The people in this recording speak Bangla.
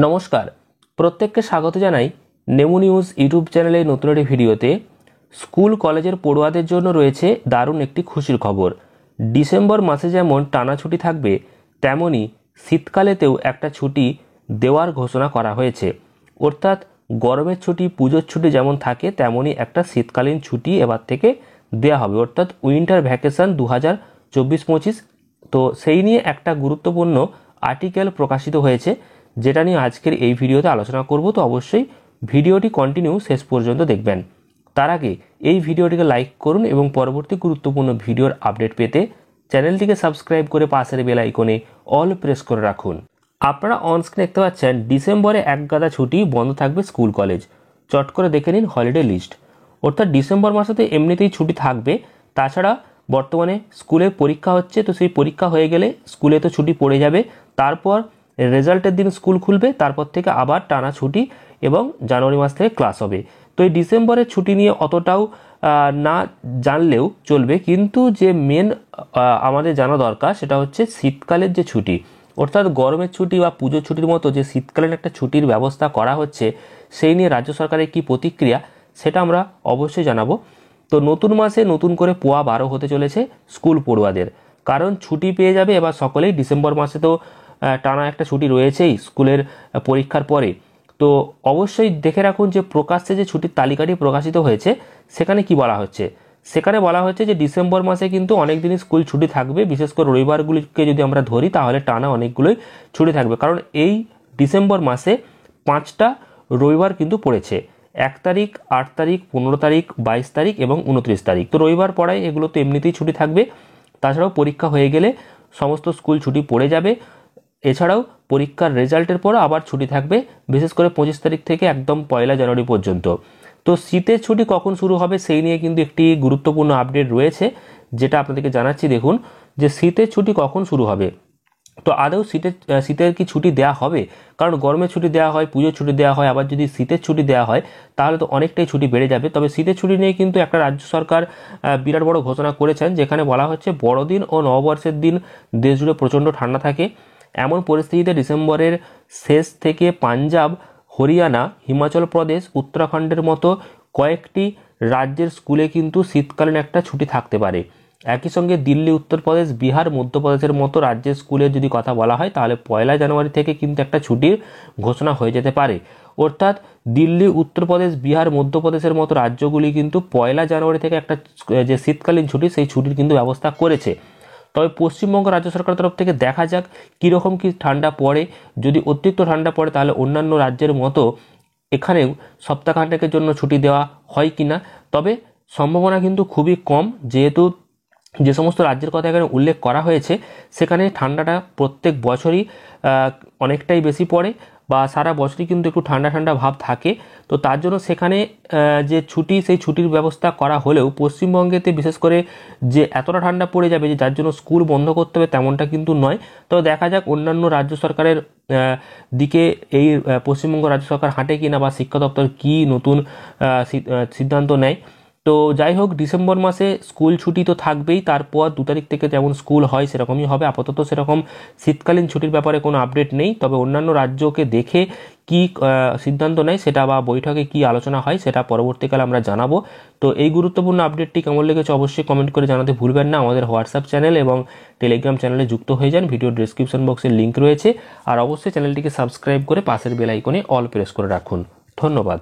নমস্কার, প্রত্যেককে স্বাগত জানাই নেমু নিউজ ইউটিউব চ্যানেলে নতুন একটি ভিডিওতে। স্কুল কলেজের পড়ুয়াদের জন্য রয়েছে দারুণ একটি খুশির খবর। ডিসেম্বর মাসে যেমন টানা ছুটি থাকবে, তেমনই শীতকালেতেও একটা ছুটি দেওয়ার ঘোষণা করা হয়েছে। অর্থাৎ গরমের ছুটি, পুজোর ছুটি যেমন থাকে, তেমনই একটা শীতকালীন ছুটি এবার থেকে দেওয়া হবে, অর্থাৎ উইন্টার ভ্যাকেশন 2024-25। তো সেই নিয়ে একটা গুরুত্বপূর্ণ আর্টিকেল প্রকাশিত হয়েছে, যেটা নিয়ে আজকের এই ভিডিওতে আলোচনা করব। তো অবশ্যই ভিডিওটি কন্টিনিউ শেষ পর্যন্ত দেখবেন। তার আগে এই ভিডিওটিকে লাইক করুন এবং পরবর্তী গুরুত্বপূর্ণ ভিডিওর আপডেট পেতে চ্যানেলটিকে সাবস্ক্রাইব করে পাশের বেল আইকনে অল প্রেস করে রাখুন। আপনারা অনস্ক্রিন দেখতে পাচ্ছেন ডিসেম্বরে একগাদা ছুটি বন্ধ থাকবে স্কুল কলেজ। চট করে দেখে নিন হলিডে লিস্ট। অর্থাৎ ডিসেম্বর মাসেতে এমনিতেই ছুটি থাকবে, তাছাড়া বর্তমানে স্কুলে পরীক্ষা হচ্ছে, তো সেই পরীক্ষা হয়ে গেলে স্কুলে তো ছুটি পড়ে যাবে। তারপর রেজাল্টের দিন স্কুল খুলবে, তারপর থেকে আবার টানা ছুটি এবং জানুয়ারি মাস থেকে ক্লাস হবে। তো এই ডিসেম্বরের ছুটি নিয়ে অতটাও না জানলেও চলবে, কিন্তু যে মেন আমাদের জানা দরকার সেটা হচ্ছে শীতকালের যে ছুটি, অর্থাৎ গরমের ছুটি বা পুজোর ছুটির মতো যে শীতকালীন একটা ছুটির ব্যবস্থা করা হচ্ছে, সেই নিয়ে রাজ্য সরকারের কী প্রতিক্রিয়া সেটা আমরা অবশ্যই জানাবো। তো নতুন মাসে নতুন করে পোয়া 12 হতে চলেছে স্কুল পড়ুয়াদের, কারণ ছুটি পেয়ে যাবে এবার সকলেই। ডিসেম্বর মাসে তো টানা একটা ছুটি রয়েছেই স্কুলের পরীক্ষার পরে। তো অবশ্যই দেখে রাখুন যে প্রকাশ্যে যে ছুটির তালিকাটি প্রকাশিত হয়েছে সেখানে কি বলা হচ্ছে। সেখানে বলা হচ্ছে যে ডিসেম্বর মাসে কিন্তু অনেক দিনই স্কুল ছুটি থাকবে, বিশেষ করে রবিবারগুলিকে যদি আমরা ধরি তাহলে টানা অনেকগুলোই ছুটি থাকবে, কারণ এই ডিসেম্বর মাসে 5টা রবিবার কিন্তু পড়েছে। 1 তারিখ, 8 তারিখ, 15 তারিখ, 22 তারিখ এবং 29 তারিখ। তো রবিবার পড়ায় এগুলো তো এমনিতেই ছুটি থাকবে, তাছাড়াও পরীক্ষা হয়ে গেলে সমস্ত স্কুল ছুটি পড়ে যাবে। এছাড়াও পরীক্ষার রেজাল্টের পর আবার ছুটি থাকবে, বিশেষ করে 25 তারিখ থেকে একদম 1 জানুয়ারি পর্যন্ত। তো শীতের ছুটি কখন শুরু হবে সেই নিয়ে কিন্তু একটি গুরুত্বপূর্ণ আপডেট রয়েছে, যেটা আপনাদেরকে জানাচ্ছি। দেখুন যে শীতের ছুটি কখন শুরু হবে। তো আদৌ শীতের কি ছুটি দেওয়া হবে? কারণ গরমের ছুটি দেওয়া হয়, পুজোর ছুটি দেওয়া হয়, আবার যদি শীতের ছুটি দেওয়া হয় তাহলে তো অনেকটাই ছুটি বেড়ে যাবে। তবে শীতের ছুটি নিয়ে কিন্তু একটা রাজ্য সরকার বিরাট বড় ঘোষণা করেছেন, যেখানে বলা হচ্ছে বড়দিন ও নববর্ষের দিন দেশ জুড়ে প্রচণ্ড ঠান্ডা থাকে। এমন পরিস্থিতিতে ডিসেম্বরের শেষ থেকে পাঞ্জাব, হরিয়ানা, হিমাচল প্রদেশ, উত্তরাখণ্ডের মতো কয়েকটি রাজ্যের স্কুলে কিন্তু শীতকালীন একটা ছুটি থাকতে পারে। একই সঙ্গে দিল্লি, উত্তরপ্রদেশ, বিহার, মধ্যপ্রদেশের মতো রাজ্যের স্কুলের যদি কথা বলা হয় তাহলে 1 জানুয়ারি থেকে কিন্তু একটা ছুটির ঘোষণা হয়ে যেতে পারে। অর্থাৎ দিল্লি, উত্তরপ্রদেশ, বিহার, মধ্যপ্রদেশের মতো রাজ্যগুলি কিন্তু 1 জানুয়ারি থেকে একটা যে শীতকালীন ছুটি, সেই ছুটির কিন্তু ব্যবস্থা করেছে। তবে পশ্চিমবঙ্গ রাজ্য সরকারের তরফ থেকে দেখা যাক কীরকম কী ঠান্ডা পড়ে। যদি অতিরিক্ত ঠান্ডা পড়ে তাহলে অন্যান্য রাজ্যের মতো এখানেও সপ্তাহখানেকের জন্য ছুটি দেওয়া হয় কি না। তবে সম্ভাবনা কিন্তু খুবই কম, যেহেতু যে সমস্ত রাজ্যের কথা এখানে উল্লেখ করা হয়েছে সেখানে ঠান্ডাটা প্রত্যেক বছরই অনেকটাই বেশি পড়ে, বা সারা বছরই কিন্তু একটু ঠান্ডা ঠান্ডা ভাব থাকে। তো তার জন্য সেখানে যে ছুটি, সেই ছুটির ব্যবস্থা করা হলেও পশ্চিমবঙ্গেতে বিশেষ করে যে এতটা ঠান্ডা পড়ে যাবে যে যার জন্য স্কুল বন্ধ করতে হবে তেমনটা কিন্তু নয়। তো দেখা যাক অন্যান্য রাজ্য সরকারের দিকে এই পশ্চিমবঙ্গ রাজ্য সরকার হাঁটে কিনা, বা শিক্ষা দপ্তর কী নতুন সিদ্ধান্ত নেয়। তো যাই হোক, ডিসেম্বর মাসে স্কুল ছুটি তো থাকবেই, তারপর 2 তারিখ থেকে যেমন স্কুল হয় সেরকমই হবে। আপাতত সেরকম শীতকালীন ছুটির ব্যাপারে কোনো আপডেট নেই, তবে অন্যান্য রাজ্যকে দেখে কি সিদ্ধান্ত নেয় সেটা বা বৈঠকে কি আলোচনা হয় সেটা পরবর্তীকালে আমরা জানাবো। তো এই গুরুত্বপূর্ণ আপডেটটি কেমন লেগেছে অবশ্যই কমেন্ট করে জানাতে ভুলবেন না। আমাদের হোয়াটসঅ্যাপ চ্যানেল এবং টেলিগ্রাম চ্যানেলে যুক্ত হয়ে যান, ভিডিও ডেসক্রিপশন বক্সে লিঙ্ক রয়েছে। আর অবশ্যই চ্যানেলটিকে সাবস্ক্রাইব করে পাশের বেল আইকনে অল প্রেস করে রাখুন। ধন্যবাদ।